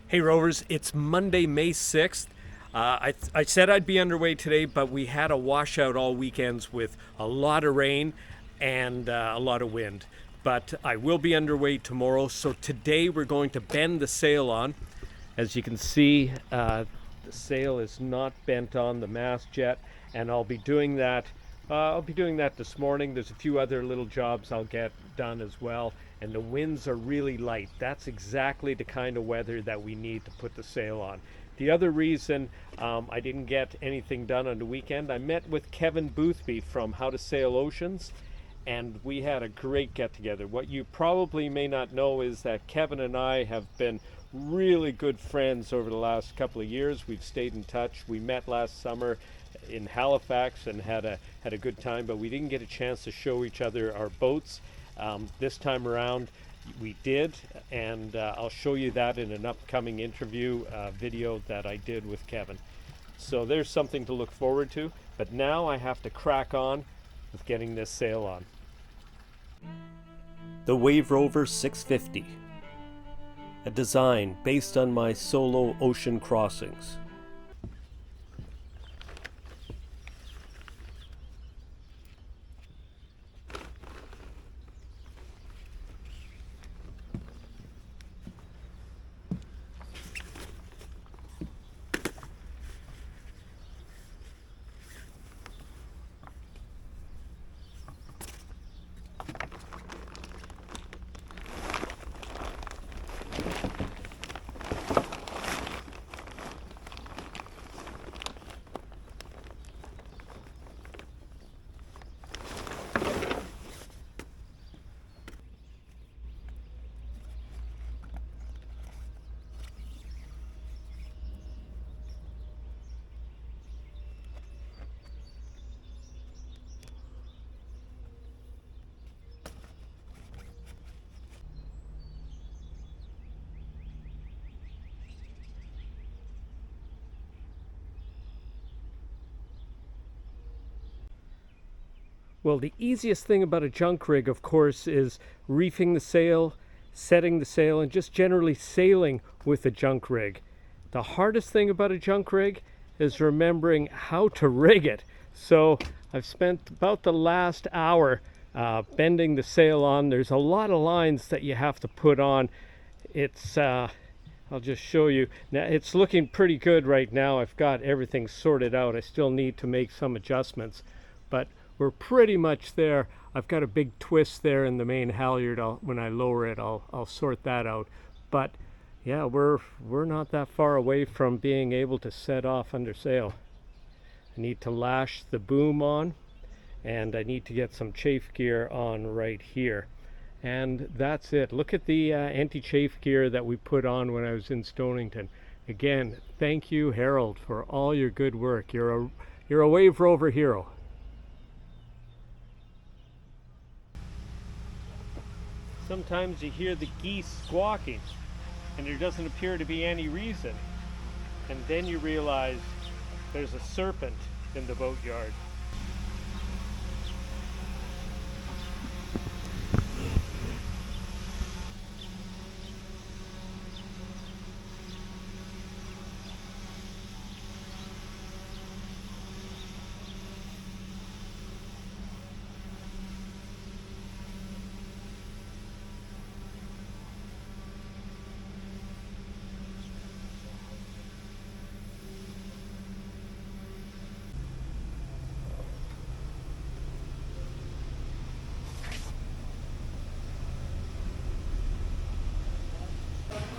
Hey Rovers, it's Monday, May 6th. I said I'd be underway today, but we had a washout all weekends with a lot of rain and a lot of wind. But I will be underway tomorrow, so today we're going to bend the sail on. As you can see, the sail is not bent on the mast yet, and I'll be doing that. I'll be doing that this morning. There's a few other little jobs I'll get done as well, and the winds are really light. That's exactly the kind of weather that we need to put the sail on. The other reason I didn't get anything done on the weekend, I met with Kevin Boothby from How to Sail Oceans, and we had a great get-together. What you probably may not know is that Kevin and I have been really good friends over the last couple of years. We've stayed in touch. We met last summer in Halifax and had a good time, but we didn't get a chance to show each other our boats. This time around we did, and I'll show you that in an upcoming interview video that I did with Kevin. So there's something to look forward to, but now I have to crack on with getting this sail on. The Wave Rover 650, a design based on my solo ocean crossings. Well, the easiest thing about a junk rig, of course, is reefing the sail, setting the sail, and just generally sailing with a junk rig. The hardest thing about a junk rig is remembering how to rig it. So I've spent about the last hour bending the sail on. There's a lot of lines that you have to put on. It's I'll just show you. Now it's looking pretty good right now. I've got everything sorted out. I still need to make some adjustments, but we're pretty much there. I've got a big twist there in the main halyard. When I lower it, I'll sort that out. But yeah, we're not that far away from being able to set off under sail. I need to lash the boom on, and I need to get some chafe gear on right here. And that's it. Look at the anti-chafe gear that we put on when I was in Stonington. Again, thank you, Harold, for all your good work. You're a Wave Rover hero. Sometimes you hear the geese squawking and there doesn't appear to be any reason, and then you realize there's a serpent in the boatyard.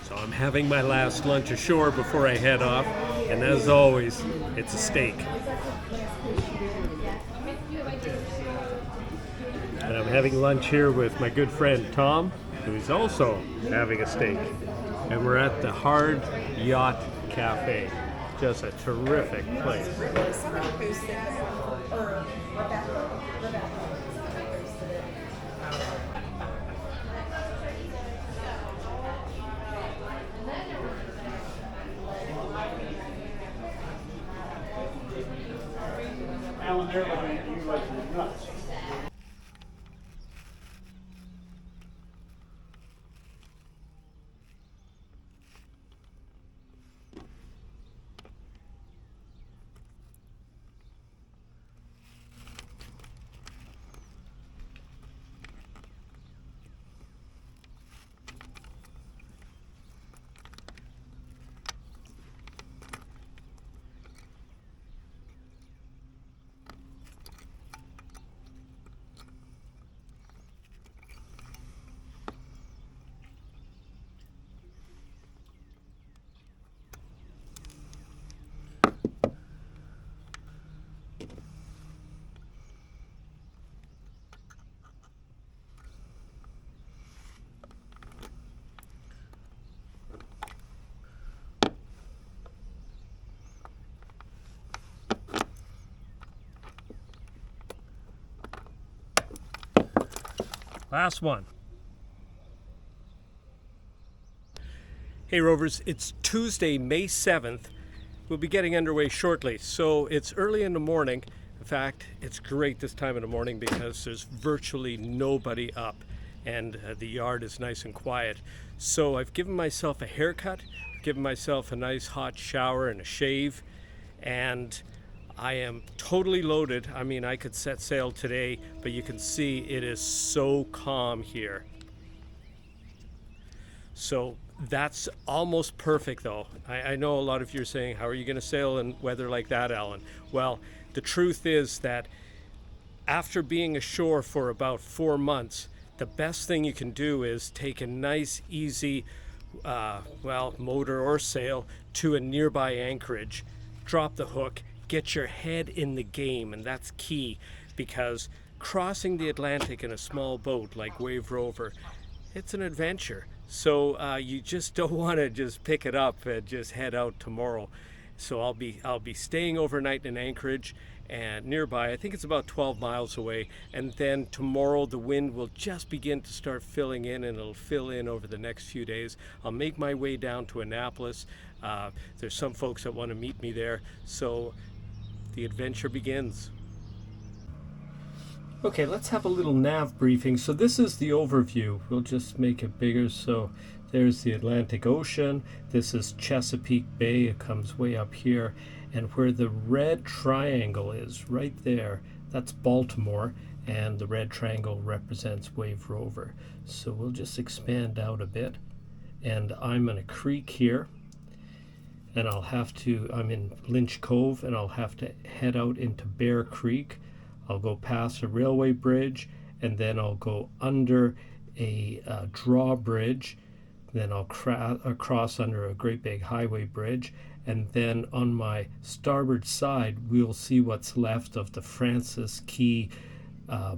So I'm having my last lunch ashore before I head off, and as always, it's a steak. And I'm having lunch here with my good friend Tom, who's also having a steak. And we're at the Hard Yacht Cafe. Just a terrific place. Alan, they're looking at you like you're nuts. Last one. Hey Rovers, it's Tuesday, May 7th. We'll be getting underway shortly. So it's early in the morning. In fact, it's great this time of the morning because there's virtually nobody up and the yard is nice and quiet. So I've given myself a haircut, given myself a nice hot shower and a shave, and I am totally loaded. I mean, I could set sail today, but you can see it is so calm here. So that's almost perfect though. I know a lot of you are saying, how are you going to sail in weather like that, Alan? Well, the truth is that after being ashore for about 4 months, the best thing you can do is take a nice, easy, motor or sail to a nearby anchorage, drop the hook, get your head in the game, and that's key because crossing the Atlantic in a small boat like Wave Rover, it's an adventure. So you just don't want to just pick it up and just head out tomorrow. So I'll be staying overnight in Anchorage and nearby. I think it's about 12 miles away. And then tomorrow the wind will just begin to start filling in, and it'll fill in over the next few days. I'll make my way down to Annapolis. There's some folks that want to meet me there. So the adventure begins. Okay, let's have a little nav briefing. So this is the overview. We'll just make it bigger. So there's the Atlantic Ocean. This is Chesapeake Bay. It comes way up here. And where the red triangle is, right there, that's Baltimore. And the red triangle represents Wave Rover. So we'll just expand out a bit. And I'm in a creek here. And I'm in Lynch Cove, and I'll have to head out into Bear Creek. I'll go past a railway bridge, and then I'll go under a drawbridge. Then I'll cross under a great big highway bridge, and then on my starboard side, we'll see what's left of the Francis Key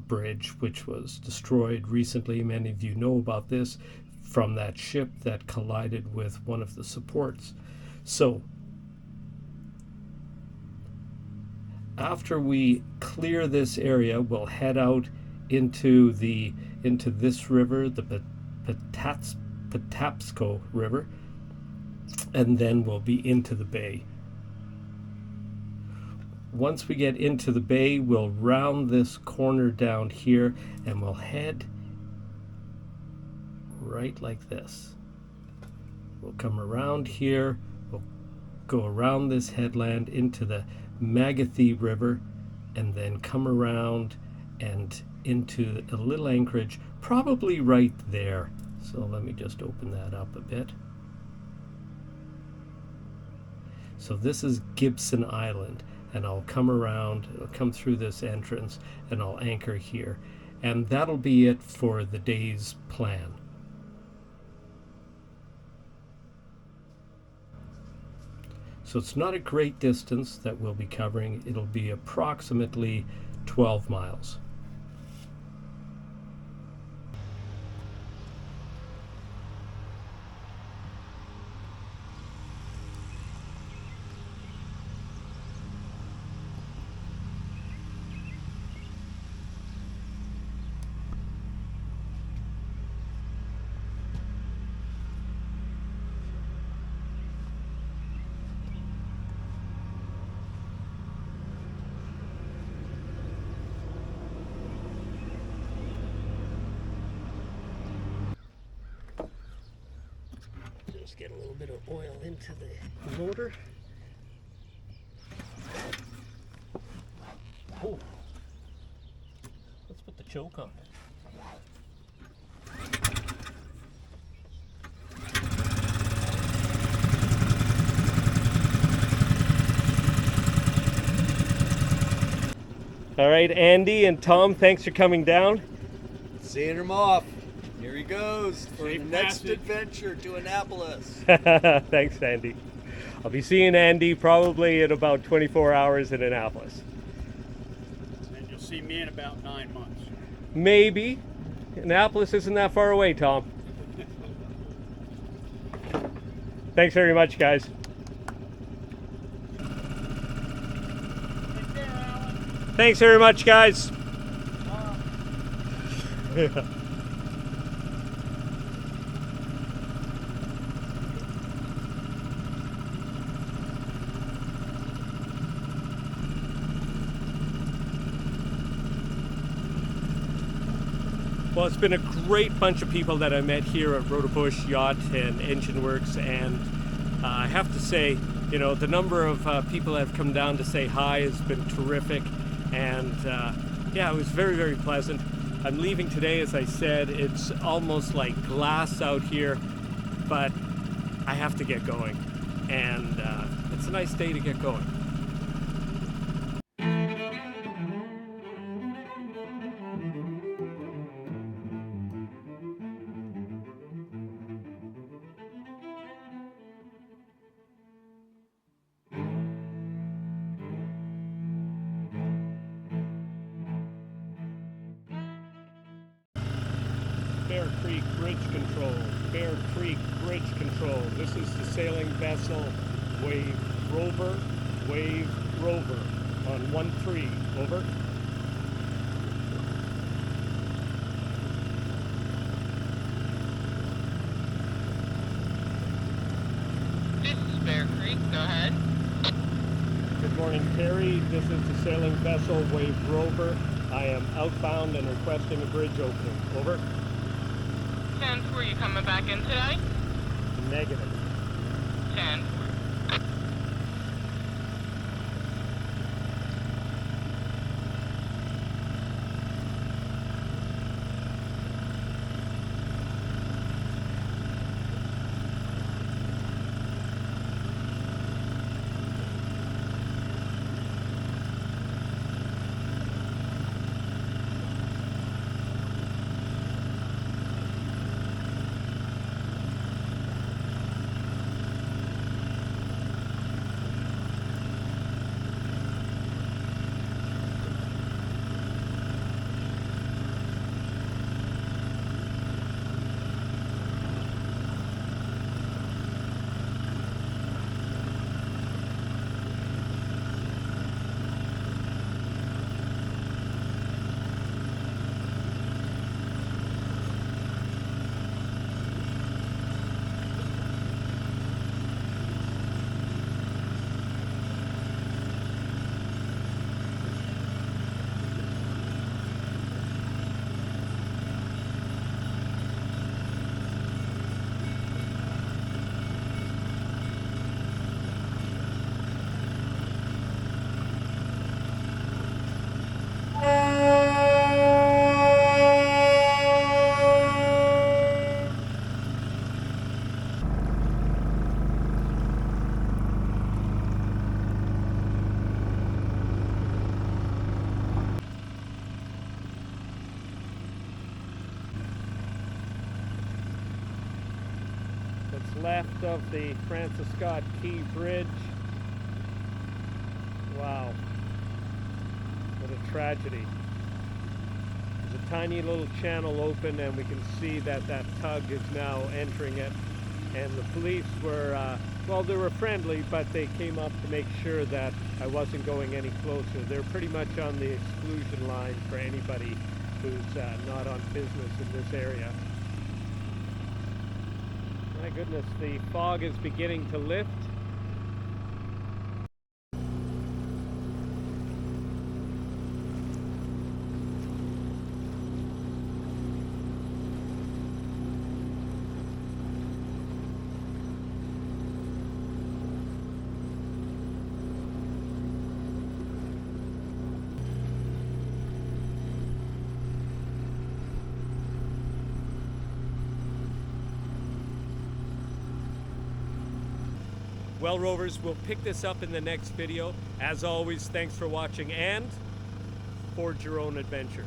Bridge, which was destroyed recently. Many of you know about this from that ship that collided with one of the supports. So after we clear this area, we'll head out into this river, the Patapsco River, and then we'll be into the bay. Once we get into the bay, we'll round this corner down here, and we'll head right like this. We'll come around here, we'll go around this headland into the Magathie River, and then come around and into a little anchorage, probably right there. So let me just open that up a bit. So this is Gibson Island, and I'll come around, I'll come through this entrance, and I'll anchor here. And that'll be it for the day's plan. So it's not a great distance that we'll be covering. It'll be approximately 12 miles. Just get a little bit of oil into the motor. Oh, let's put the choke on. All right, Andy and Tom, thanks for coming down. Seeing him off. Here he goes for the next adventure to Annapolis. Thanks, Andy. I'll be seeing Andy probably in about 24 hours in Annapolis. And you'll see me in about 9 months. Maybe. Annapolis isn't that far away, Tom. Thanks very much, guys. Take care, Alan. Thanks very much, guys. Well, it's been a great bunch of people that I met here at Rotobush Yacht and Engine Works, and I have to say, you know, the number of people that have come down to say hi has been terrific, and yeah, it was very, very pleasant. I'm leaving today, as I said. It's almost like glass out here, but I have to get going, and it's a nice day to get going. Bear Creek Bridge Control. Bear Creek Bridge Control. This is the sailing vessel Wave Rover. Wave Rover on 1-3. Over. This is Bear Creek. Go ahead. Good morning, Terry. This is the sailing vessel Wave Rover. I am outbound and requesting a bridge opening. Over. 10-4, you coming back in today? Negative. 10-4. What's left of the Francis Scott Key Bridge. Wow. What a tragedy. There's a tiny little channel open, and we can see that that tug is now entering it. And the police were, well, they were friendly, but they came up to make sure that I wasn't going any closer. They're pretty much on the exclusion line for anybody who's not on business in this area. My goodness, the fog is beginning to lift. Well, Rovers, we'll pick this up in the next video. As always, thanks for watching, and forge your own adventure.